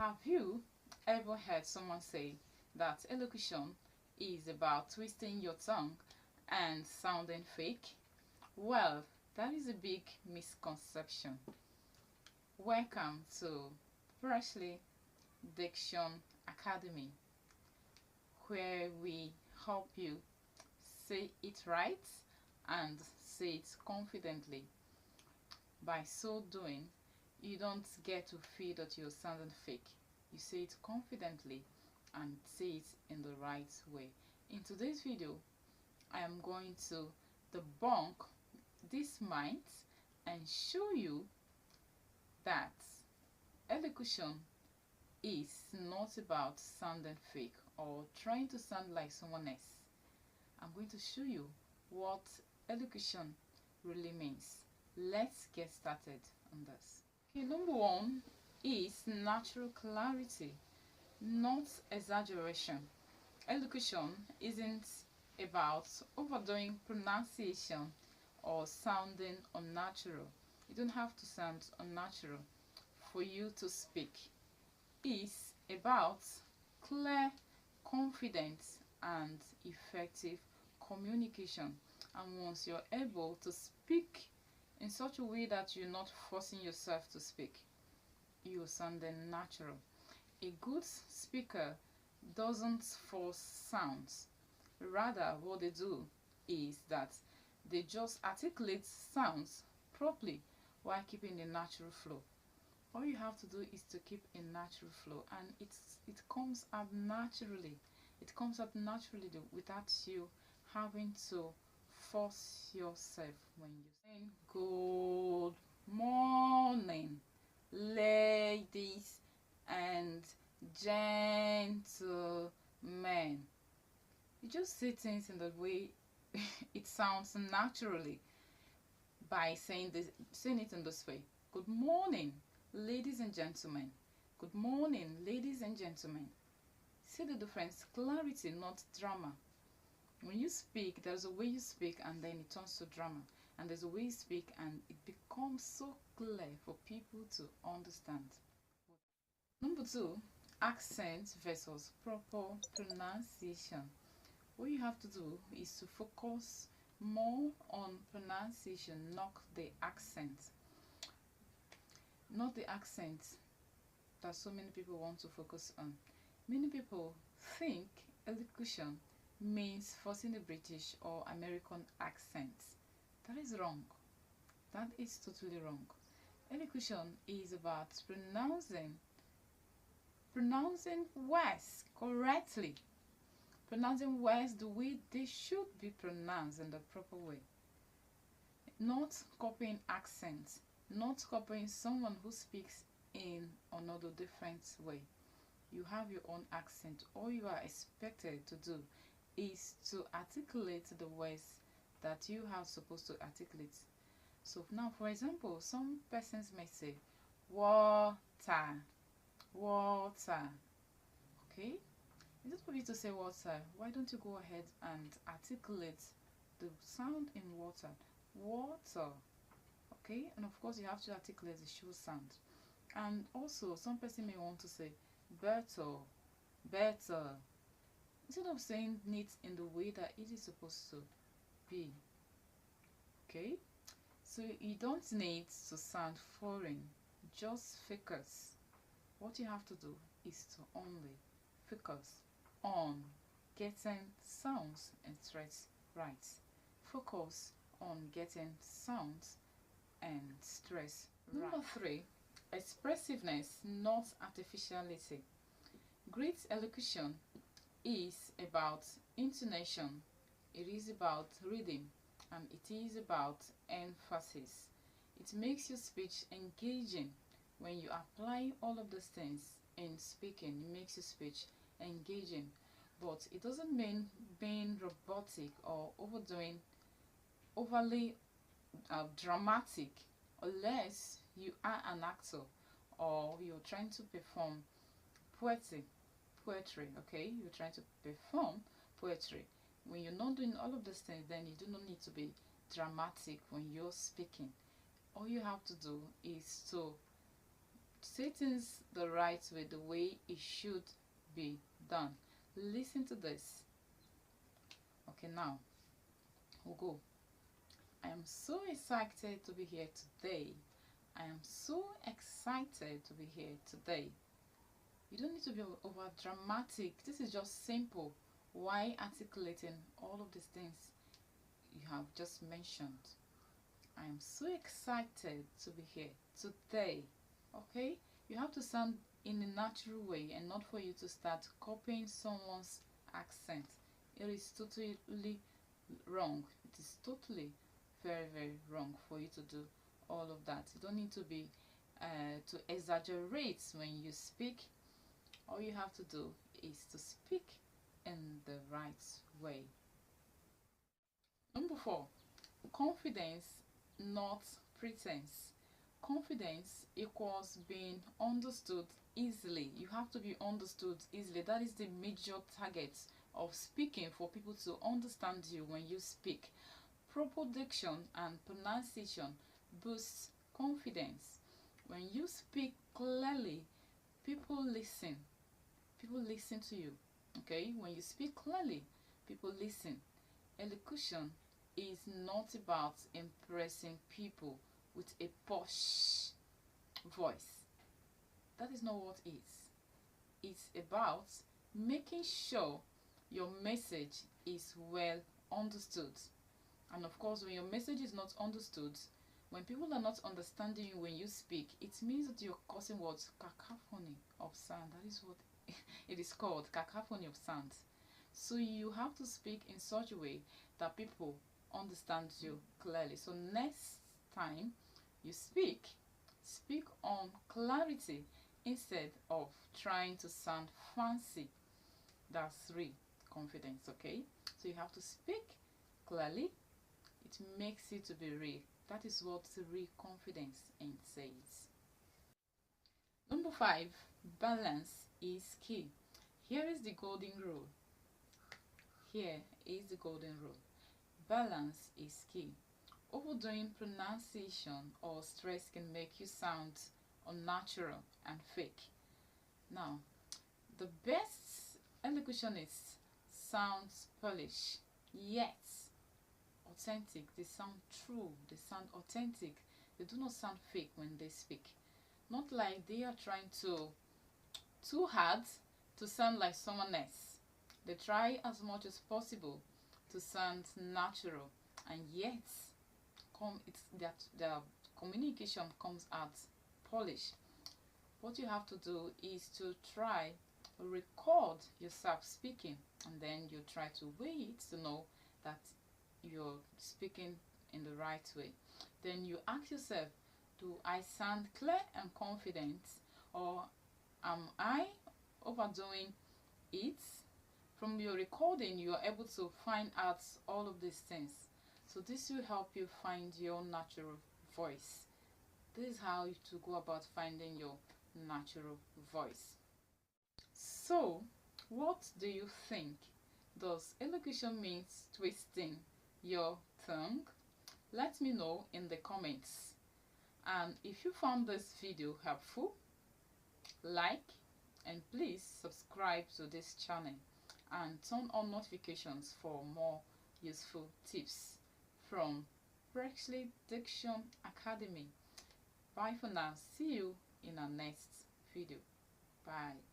Have you ever heard someone say that elocution is about twisting your tongue and sounding fake? Well, that is a big misconception. Welcome to PreshlyDiction Academy, where we help you say it right and say it confidently. By so doing, you don't get to feel that you're sounding fake. You say it confidently and say it in the right way. In today's video, I am going to debunk this myth and show you that elocution is not about sounding fake or trying to sound like someone else. I'm going to show you what elocution really means. Let's get started on this. Okay, number one is natural clarity, not exaggeration. Elocution isn't about overdoing pronunciation or sounding unnatural. You don't have to sound unnatural for you to speak. It's about clear, confident, and effective communication. And once you're able to speak in such a way that you're not forcing yourself to speak, you're sounding natural. A good speaker doesn't force sounds. Rather, what they do is that they just articulate sounds properly while keeping a natural flow. All you have to do is to keep a natural flow, and it comes out naturally. It comes out naturally without you having to force yourself when you say good morning, ladies and gentlemen. You just say things in the way it sounds naturally by saying it in this way. Good morning, ladies and gentlemen. Good morning, ladies and gentlemen. See the difference? Clarity, not drama. When you speak, there's a way you speak and then it turns to drama. And there's a way you speak and it becomes so clear for people to understand. Number two, accent versus proper pronunciation. What you have to do is to focus more on pronunciation, not the accent. Not the accent that so many people want to focus on. Many people think elocution means forcing a British or American accent. That is wrong. That is totally wrong. Elocution is about pronouncing words correctly. Pronouncing words the way they should be pronounced in the proper way. Not copying accents. Not copying someone who speaks in another different way. You have your own accent. All you are expected to do is to articulate the words that you are supposed to articulate. So now, for example, some persons may say water, water. Okay, instead of you to say water, why don't you go ahead and articulate the sound in water? Water. Okay, and of course you have to articulate the shoe sound. And also some person may want to say better, better, instead of saying it in the way that it is supposed to be. Okay, so you don't need to sound foreign, just focus. What you have to do is to only focus on getting sounds and stress right. Focus on getting sounds and stress right. Number three, expressiveness, not artificiality. Great elocution is about intonation, it is about rhythm, and it is about emphasis. It makes your speech engaging. When you apply all of those things in speaking, it makes your speech engaging. But it doesn't mean being robotic or overly dramatic, unless you are an actor or you're trying to perform poetry. Okay, you're trying to perform poetry. When you're not doing all of these things, then you do not need to be dramatic when you're speaking. All you have to do is to say things the right way, the way it should be done. Listen to this. Okay, now we'll go. I am so excited to be here today. I am so excited to be here today. You don't need to be over dramatic. This is just simple. Why articulating all of these things you have just mentioned? I am so excited to be here today. Okay? You have to sound in a natural way and not for you to start copying someone's accent. It is totally wrong. It is totally very wrong for you to do all of that. You don't need to be to exaggerate when you speak. All you have to do is to speak in the right way. Number 4, confidence, not pretense. Confidence equals being understood easily. You have to be understood easily. That is the major target of speaking, for people to understand you when you speak. Proper diction and pronunciation boosts confidence. When you speak clearly, people listen. People listen to you. Okay? When you speak clearly, people listen. Elocution is not about impressing people with a posh voice. That is not what it is. It's about making sure your message is well understood. And of course, when your message is not understood, when people are not understanding you when you speak, it means that you're causing what? Cacophony of sound. That is what it is called, cacophony of sound. So you have to speak in such a way that people understand you clearly. So next time you speak on clarity instead of trying to sound fancy. That's real confidence, okay? So you have to speak clearly. It makes it to be real. That is what real confidence says. Number 5, balance is key. Here is the golden rule. Here is the golden rule. Balance is key. Overdoing pronunciation or stress can make you sound unnatural and fake. Now, the best elocutionists sound polished, yet authentic. They sound true. They sound authentic. They do not sound fake when they speak. Not like they are trying too hard to sound like someone else. They try as much as possible to sound natural, and yet their communication comes out polished. What you have to do is to try record yourself speaking, and then you try to weigh it to know that you're speaking in the right way. Then you ask yourself, do I sound clear and confident, or am I overdoing it? From your recording, you are able to find out all of these things. So this will help you find your natural voice. This is how to go about finding your natural voice. So, what do you think? Does elocution mean twisting your tongue? Let me know in the comments. And if you found this video helpful, like and please subscribe to this channel and turn on notifications for more useful tips from PreshlyDiction Academy. Bye for now. See you in our next video. Bye.